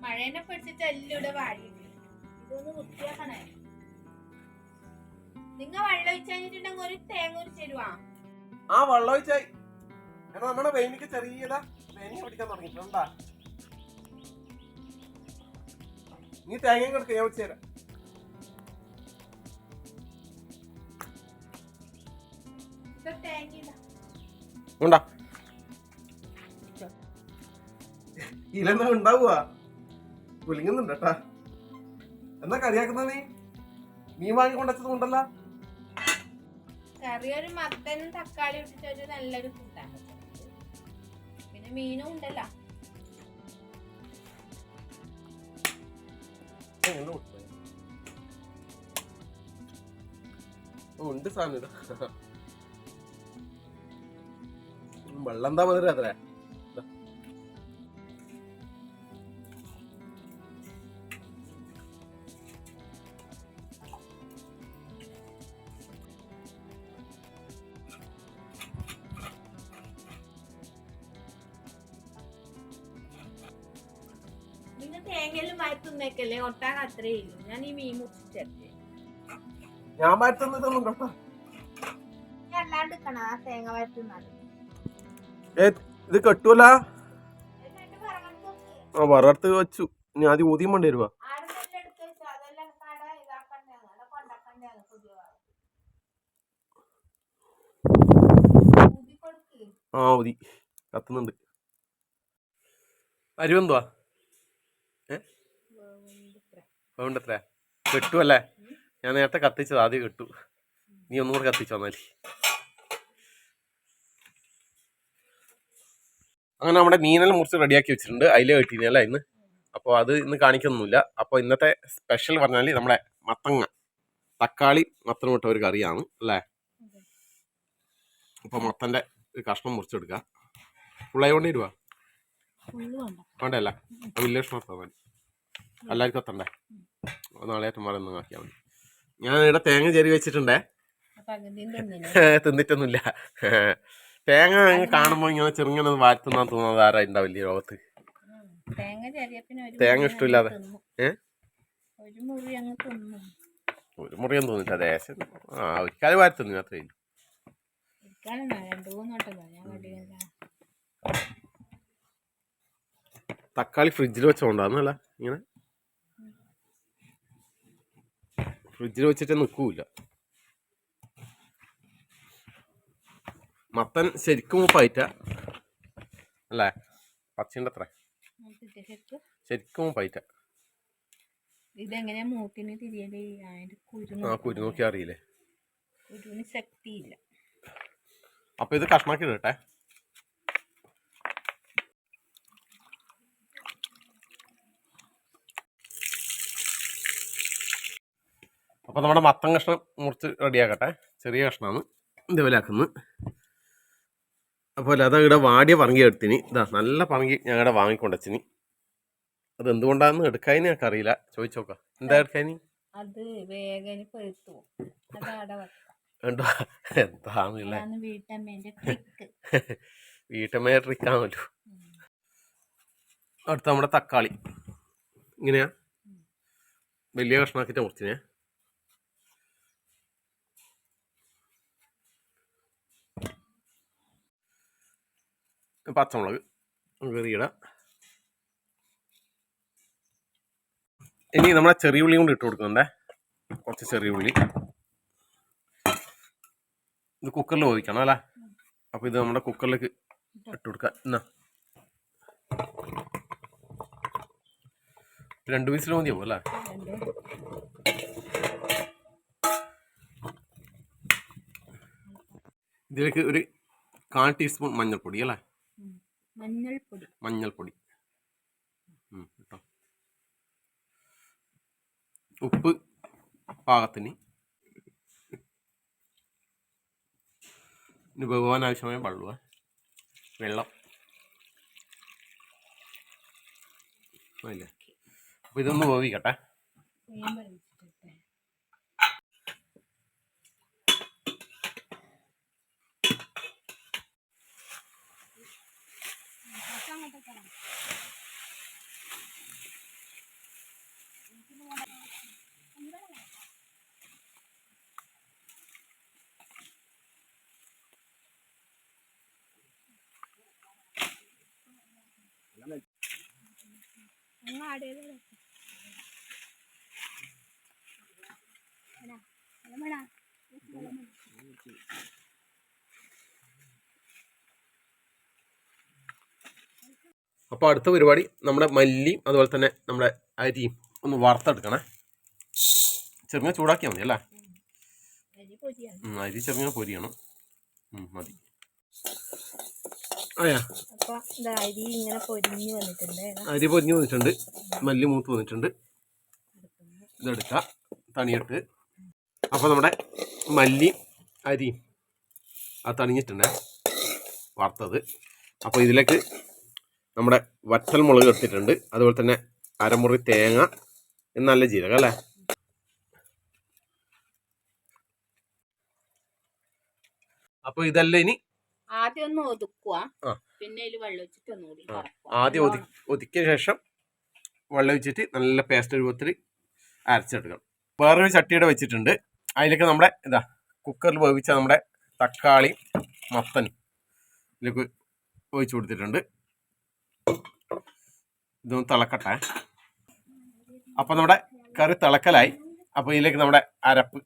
മഴേനെ പിടിച്ചിട്ട് എല്ലാം ഇവിടെ വാടിയിട്ട് ഇതൊന്ന് വൃത്തിയാക്കണേ. നിങ്ങ വെള്ളം ഒഴിച്ചിട്ടുണ്ടെങ്കിൽ ഒരു തേങ്ങ ഒരു തരുവാ. ആ വെള്ളം ഒഴിച്ചായി. നമ്മുടെ വെയിനിക്ക് ചെറിയതാ വേനി പിടിക്കാൻ തുടങ്ങിട്ടുണ്ടാ. നീ തേങ്ങ കൊടുക്ക, ഞാൻ വെച്ച് തരാം. ഉണ്ടാ ഇലെന്താ ഉണ്ടാവുക? കുലുങ്ങുന്നുണ്ട് കേട്ടാ. എന്താ കറിയാക്കുന്ന നീ? മീൻ വാങ്ങിക്കൊണ്ടത് കൊണ്ടല്ല. കറി ഒരു മത്തനും തക്കാളി ഇട്ടിട്ട് ഒരു നല്ലൊരു കൂട്ടാണ്. പിന്നെ മീനും ഉണ്ടല്ലോ. ഉണ്ട് സാധനം. വെള്ളം എന്താ മതി അത്ര. നിങ്ങൾ തേങ്ങയിലും വയറ്റുന്നേക്കല്ലേ ഒട്ടാൻ അത്രേ ഇല്ലു. ഞാൻ ഈ മീൻ മുറിച്ചിട്ടേ ഞാൻ വയറ്റുന്നതൊന്നും കേട്ടോ. അല്ലാണ്ട് തേങ്ങ വയറ്റുന്നത് ഇത് കെട്ടൂല. ആ വറത്ത് വെച്ചു. ഞാൻ ആദ്യം ഊതിയും വേണ്ടി വരുവാ. ആ ഊതി കത്തുന്നുണ്ട്. അരിവെന്തുവാ? വേണ്ടത്ര കെട്ടുവല്ലേ? ഞാൻ നേരത്തെ കത്തിച്ചത്, ആദ്യം കെട്ടു. നീ ഒന്നും കൂടെ കത്തിച്ചു വന്നാല്. അങ്ങനെ നമ്മുടെ മീനെല്ലാം മുറിച്ച് റെഡിയാക്കി വെച്ചിട്ടുണ്ട്. അതിൽ കെട്ടിനല്ല ഇന്ന്. അപ്പോൾ അത് ഇന്ന് കാണിക്കൊന്നുമില്ല. അപ്പോൾ ഇന്നത്തെ സ്പെഷ്യൽ പറഞ്ഞാൽ നമ്മുടെ മത്തങ്ങ തക്കാളി മത്തനും ഇട്ട ഒരു കറിയാണ് അല്ലേ? അപ്പോൾ മത്തൻ്റെ ഒരു കഷ്ണം മുറിച്ചെടുക്കുക. ഫുള്ളായി കൊണ്ട് ഇരുവാ വേണ്ടല്ല, വലിയ കഷ്ണം എടുത്താൽ മതി. എല്ലാവർക്കും എത്തണ്ടേ? നാളെയായിട്ടും ഒന്നും ആക്കിയാൽ മതി. ഞാൻ ഇവിടെ തേങ്ങ ചെരി വെച്ചിട്ടുണ്ടേ. തിന്നിട്ടൊന്നുമില്ല. തേങ്ങ കാണുമ്പോൾ ഇങ്ങനെ ചെറുങ്ങനെ വാറ്റുന്നാന്ന് തോന്നുന്നത് ആരാ ഉണ്ടാവില്ല ലോകത്ത്. തേങ്ങ ഇഷ്ടമില്ലാതെ ഒരു മുറിയൊന്നും തോന്നില്ല. ദേശം ഒരിക്കലും വാറ്റുന്നു അത്രയും. തക്കാളി ഫ്രിഡ്ജിൽ വെച്ചോണ്ടാന്നല്ല, ഇങ്ങനെ ഫ്രിഡ്ജിൽ വെച്ചിട്ട് നിൽക്കൂല. മത്തൻ ശരിക്കും മൂപ്പായിട്ട അല്ലേ? പച്ചൻ്റെ അത്ര ശരിക്കും മൂപ്പായിട്ട. ഇതെങ്ങനെയാ മൂക്കിന് തിരിയല്? കുരു നോക്കി അറിയില്ലേ? കുരുവിന് ശക്തിയില്ല. അപ്പൊ ഇത് കഷ്ണാക്കി ഇടട്ടെ. അപ്പൊ നമ്മുടെ മത്തൻ കഷ്ണം മുറിച്ച് റെഡിയാക്കട്ടെ. ചെറിയ കഷ്ണമാണ് ഇതേപോലെ ആക്കുന്നത്. അപ്പോൾ അതാ ഇവിടെ വാടിയ പറങ്കി എടുത്തിന്. ഇതാ നല്ല പറങ്കി ഞങ്ങളുടെ വാങ്ങിക്കൊണ്ടച്ചിനി. അത് എന്തുകൊണ്ടാന്ന് എടുക്കാന് ഞങ്ങൾക്ക് അറിയില്ല. ചോദിച്ചു നോക്കാം. എന്താ എടുക്കാന്? അത് വേഗം പഴുത്തു. എന്താ എന്താന്നില്ല, വീട്ടമ്മയുടെ ട്രിക്കാണല്ലോ. അടുത്ത നമ്മുടെ തക്കാളി ഇങ്ങനെയാ വലിയ കഷ്ണാക്കിട്ട് മുറിച്ചിനെ. പച്ചമുളക് കറിയിടാം. ഇനി നമ്മളെ ചെറിയ ഉള്ളിയും കൊണ്ട് ഇട്ട് കൊടുക്കണ്ടേ. കുറച്ച് ചെറിയ ഉള്ളി. ഇത് കുക്കറിൽ വേവിക്കണം അല്ലേ? അപ്പോൾ ഇത് നമ്മുടെ കുക്കറിലേക്ക് ഇട്ട് കൊടുക്കാം. എന്നാ 2 വിസിൽ മതിയാവും അല്ലേ? ഇതിലേക്ക് ഒരു 1/4 ടീസ്പൂൺ മഞ്ഞൾപ്പൊടി അല്ലേ? മഞ്ഞൾപ്പൊടി കേട്ടോ. ഉപ്പ് പാകത്തിന്. ഇനി വേവാൻ ആവശ്യമായ വെള്ളം അതില്ലേ. അപ്പോൾ ഇതൊന്ന് വേവിക്കട്ടെ. അപ്പോൾ അടുത്ത പരിപാടി നമ്മുടെ മല്ലിയും അതുപോലെ തന്നെ നമ്മുടെ അരിയും ഒന്ന് വറുത്തെടുക്കണേ. ചെറുങ്ങനെ ചൂടാക്കിയാൽ മതി അല്ലേ? അരി ചെറുങ്ങനെ പൊരിയണം. മതി. അരി പൊരിഞ്ഞ് വന്നിട്ടുണ്ട്. മല്ലി മൂത്ത് വന്നിട്ടുണ്ട്. ഇതെടുക്കുക തണിയിട്ട്. അപ്പോൾ നമ്മുടെ മല്ലി അരിയും അത് തണിഞ്ഞിട്ടുണ്ട് വറുത്തത്. അപ്പോൾ ഇതിലേക്ക് നമ്മുടെ വറ്റൽ മുളക് എടുത്തിട്ടുണ്ട്. അതുപോലെ തന്നെ അരമുറി തേങ്ങ, നല്ല ജീരകം അല്ലേ. അപ്പോൾ ഇതെല്ലാം ഇനി ആദ്യം ഒന്ന് ഒതുക്കുക, പിന്നെ വെള്ളം ഒഴിച്ചിട്ട് ഒന്നുകൂടി ആദ്യം ഒതുക്കിയ ശേഷം വെള്ളം ഒഴിച്ചിട്ട് നല്ല പേസ്റ്റ് രൂപത്തിൽ അരച്ചെടുക്കണം. വേറൊരു ചട്ടിയുടെ വെച്ചിട്ടുണ്ട്. അതിലേക്ക് നമ്മുടെ കുക്കറിൽ വേവിച്ച നമ്മുടെ തക്കാളി മത്തൻ ഇതിലേക്ക് ഒഴിച്ചു കൊടുത്തിട്ടുണ്ട്. ഇതൊന്ന് തിളക്കട്ടെ. അപ്പോൾ നമ്മുടെ കറി തിളക്കലായി. അപ്പോൾ ഇതിലേക്ക് നമ്മുടെ അരപ്പ്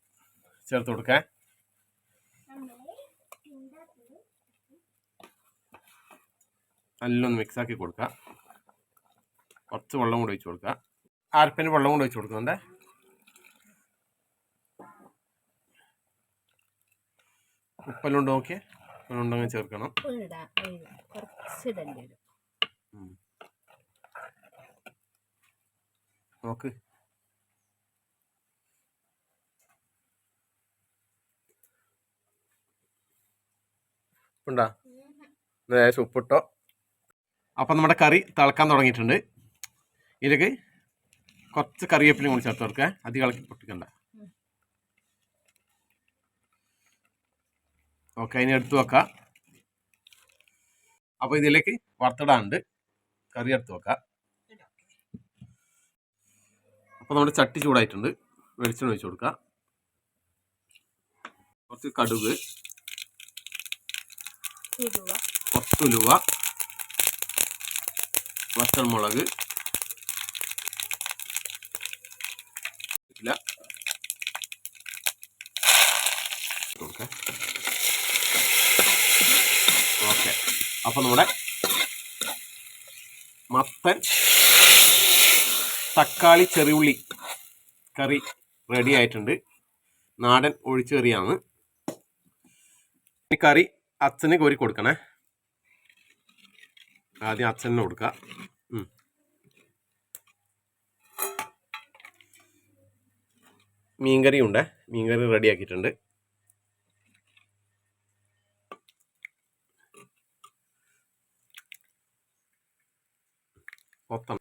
ചേർത്ത് കൊടുക്കാം. നല്ലൊന്ന് മിക്സാക്കി കൊടുക്കുക. കുറച്ച് വെള്ളം കൂടെ ഒഴിച്ച് കൊടുക്കുക. അരപ്പിന് വെള്ളം കൂടെ ഒഴിച്ച് കൊടുക്കുന്നുണ്ട്. ഉപ്പെല്ലാം ഉണ്ട് നോക്കിയേ, ഉണ്ടെങ്കിൽ ചേർക്കണം. നോക്ക്, ഉണ്ടാ ഉപ്പിട്ടോ. അപ്പം നമ്മുടെ കറി തിളക്കാൻ തുടങ്ങിയിട്ടുണ്ട്. ഇതിലേക്ക് കുറച്ച് കറിവേപ്പിലയും കൂടി ചേർത്ത് കൊടുക്കുക. അധികം ഇളക്കി പൊട്ടിക്കണ്ട. ഓക്കെ, അതിന് എടുത്ത് വെക്കാം. അപ്പോൾ ഇതിലേക്ക് വറുത്തിടാനുണ്ട്. കറി എടുത്ത് വെക്കാം. അപ്പോൾ നമ്മുടെ ചട്ടി ചൂടായിട്ടുണ്ട്. വെളിച്ചെണ്ണ ഒഴിച്ച് കൊടുക്കുക. കുറച്ച് കടുക്, കുറച്ച് ഉലുവ, വറ്റൽമുളക്, ഓക്കെ. അപ്പോൾ നമ്മുടെ മത്തൻ തക്കാളി ചെറിയുള്ളി കറി റെഡി ആയിട്ടുണ്ട്. നാടൻ ഒഴിച്ചു കറിയാണ്. ഈ കറി അച്ഛന് കോരി കൊടുക്കണേ. ആദ്യം അച്ഛനെ കൊടുക്കുക. മീൻകറി ഉണ്ട്. മീൻകറി റെഡി ആക്കിയിട്ടുണ്ട്. മൊത്തം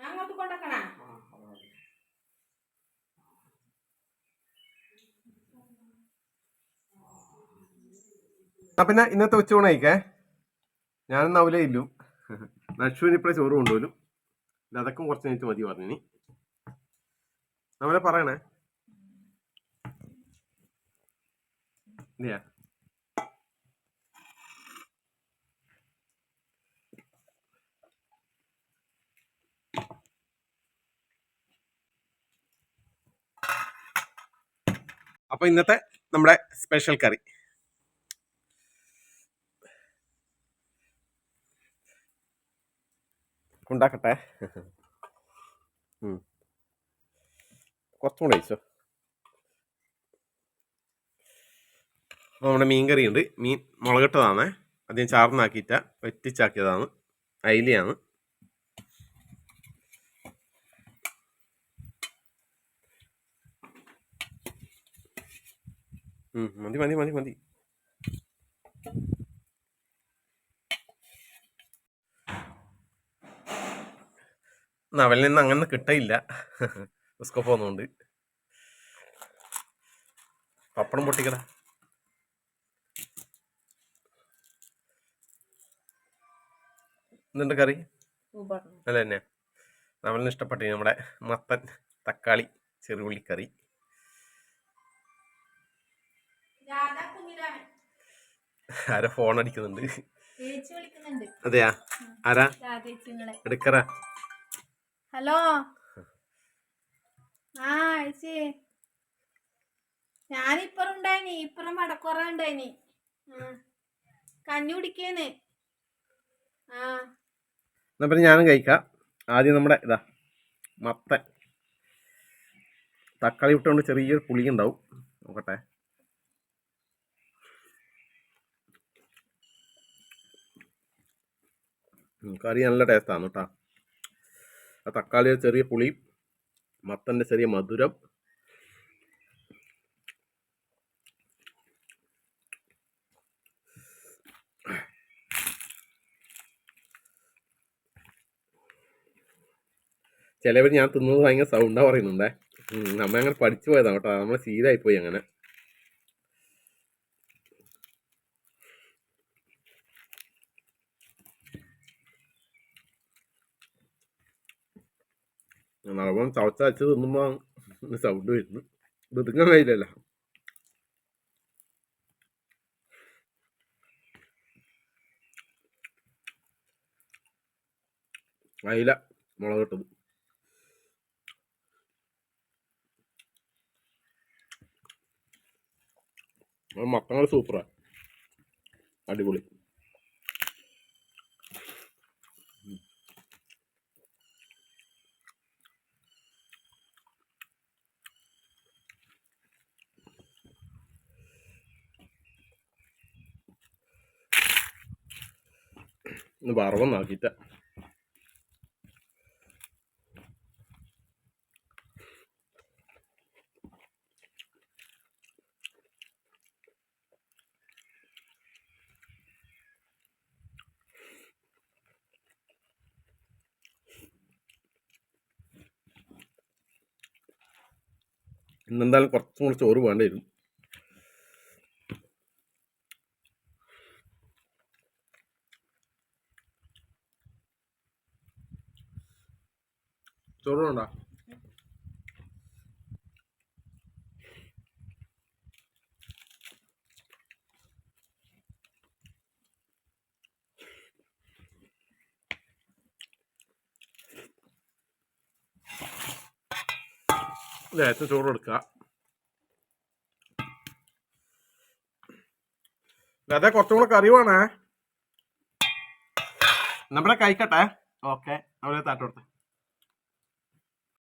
അങ്ങോട്ട് കൊണ്ടക്കണ. പിന്നെ ഇന്നത്തെ ഉച്ചയൂണ് കഴിക്കേ. ഞാനൊന്നും അവലേ ഇല്ലു. നക്ഷുവിന് ഇപ്പോഴേ ചോറ് കൊണ്ടുപോലും. അതൊക്കെ കുറച്ച് കഴിഞ്ഞിട്ട് മതി പറഞ്ഞിനി. നമ്മളെ പറയണേ. ഇല്ലയാ അപ്പോൾ ഇന്നത്തെ നമ്മുടെ സ്പെഷ്യൽ കറി ഉണ്ടാക്കട്ടെ. കുറച്ചും കൂടെ കഴിച്ചോ. അപ്പോൾ നമ്മുടെ മീൻ കറിയുണ്ട്. മീൻ മുളകിട്ടതാണ്. ആദ്യം ചാർന്നാക്കിയിട്ട് വെറ്റിച്ചാക്കിയതാണ്. അയിലയാണ്. മതി മതി മതി മതി. അവലിൽ നിന്ന് അങ്ങനെ കിട്ടയില്ല. ഉസ്കോ പോകുന്നുണ്ട്. പപ്പടം പൊട്ടിക്കട. എന്തുണ്ട് കറി? അല്ല തന്നെ നമ്മളിന് ഇഷ്ടപ്പെട്ടു നമ്മുടെ മത്തൻ തക്കാളി ചെറുപുള്ളിക്കറി. ആരോ ഫോൺ അടിക്കുന്നുണ്ട്. അതെയാ, ആരാ എടുക്കറ? ഹലോ. ആ ചേച്ചി, ഞാനിപ്പറ ഉണ്ടായിനി, ഇപ്പറം വടക്കുറ ഉണ്ടായിനി. കഞ്ഞി കുടിക്കേന്ന്. എന്നാ പിന്നെ ഞാനും കഴിക്കാം. ആദ്യം നമ്മുടെ ഇതാ മത്തൻ തക്കാളി ഇട്ടുകൊണ്ട് ചെറിയൊരു പുളി ഉണ്ടാവും. നോക്കട്ടെ. കറി നല്ല ടേസ്റ്റാണ് കേട്ടോ. ആ തക്കാളിയുടെ ചെറിയ പുളി, മത്തൻ്റെ ചെറിയ മധുരം. ചിലവർ ഞാൻ തിന്നത് ഭയങ്കര സൗണ്ടാ പറയുന്നുണ്ടേ. നമ്മ അങ്ങനെ പഠിച്ചു പോയതാണ് കേട്ടോ, നമ്മളെ ശീലമായിപ്പോയി അങ്ങനെ. നല്ലോണം ചവച്ചരച്ച് തിന്നുമ്പോൾ സൗണ്ട് വരുന്നു. ഒതുങ്ങാൻ കഴിയില്ലല്ലോ. അയില മുളക് ഇട്ടത്. മത്തങ്ങൾ സൂപ്പറാ, അടിപൊളി. ഇന്ന് വറവൊന്നാക്കിട്ട. ഇന്നെന്തായാലും കുറച്ചും കൂടി ചോറ് വേണ്ടി വരും. ചോറ് വേണ്ട? ലേശം ചോറ് എടുക്കുക. അതെ, കുറച്ചും കൂടെ കറി വേണേ. നമ്മുടെ കഴിക്കട്ടെ. ഓക്കെ, അവിടെ താട്ട് കൊടുത്തേ.